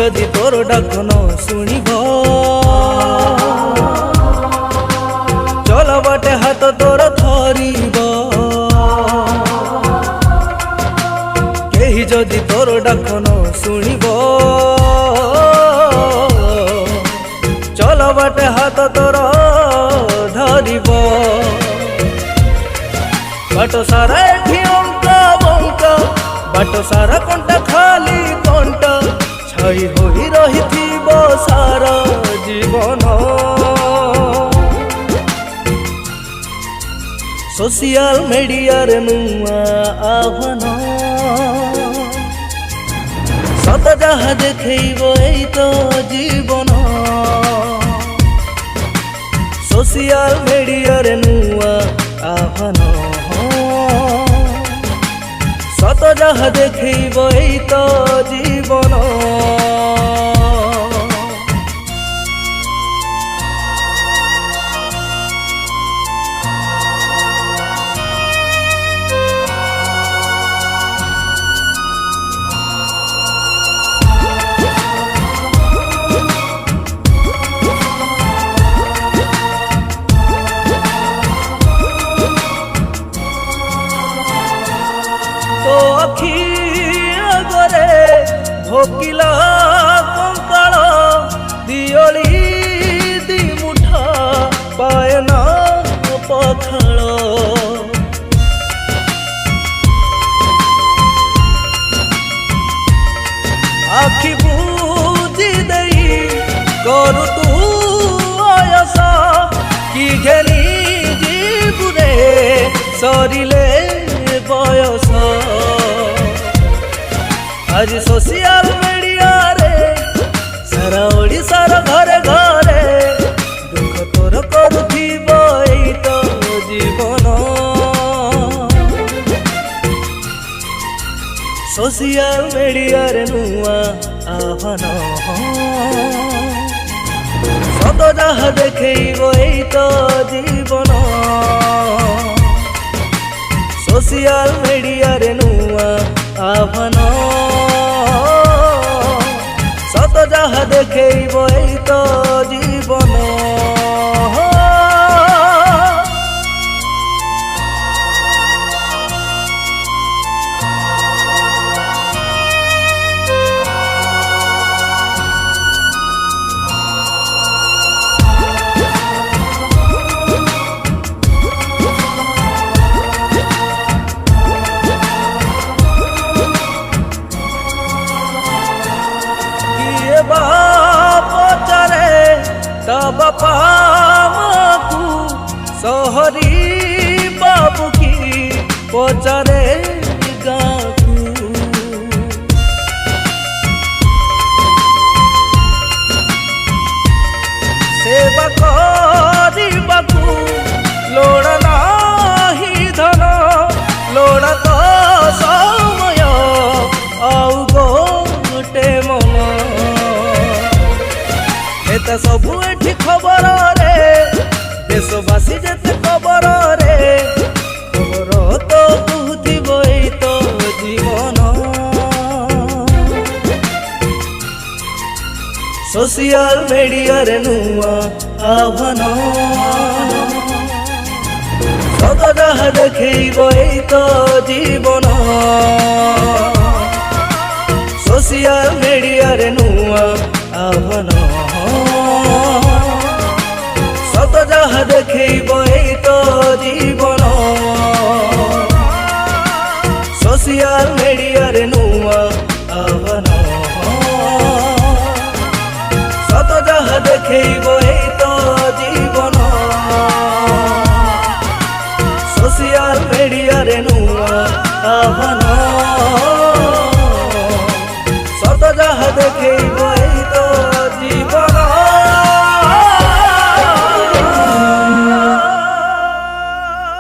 जदि तोर डाक न शुणिब चल बाटे हाथ तोर थरिब केही जदि तोर डाक न शुणिब चल बाटे हाथ तोर धरिब बाट सारा एठी अंका बंका बाट सारा कंटा खाली कंटा छाई होई रहिथिब सारा जीवन सोशल मीडिया रे नुआ आह्वान सत जहा देखैब एई तो जीवन सोशल मीडिया रे नुआ आह्वान सत जहा देखैब एई तो जीवन तो अखी आगरे भोकिला कंकाल दियोली दी मुठा पायना पखाल आखि बुझी दई करू तू आयसा कि घेनी जीवरे सरिले बयस आज सोशल मीडिया रे सारा ओडिशार घरे घरे दुख तोर करुथिब एई तो जीवन सोशल मीडिया रे नुआ आह्वान सत जहा देखैब एई तो जीवन सोशल मीडिया रे नुआ आह्वान सत जहा देखैब एई तो जीवन पचारे ता बापा माकू सहरी बाबू की पचारे गाकू सेवा करिबाकू लोड़ा नाही धन लोड़ा तो समय आउ गोटे मन एता सबू एठी खबर रे देशवासी जेते खबर रे खबर तो बुझिब एई तो जीवन सोशल मीडिया रे नुआ आह्वान सत जहा देखैब एई तो जीवन सोशल मीडिया रे नुआ आह्वान सत जहा देखैब एई तो जीवन सोशल मीडिया रे नुआ आह्वान सत जहा देखैब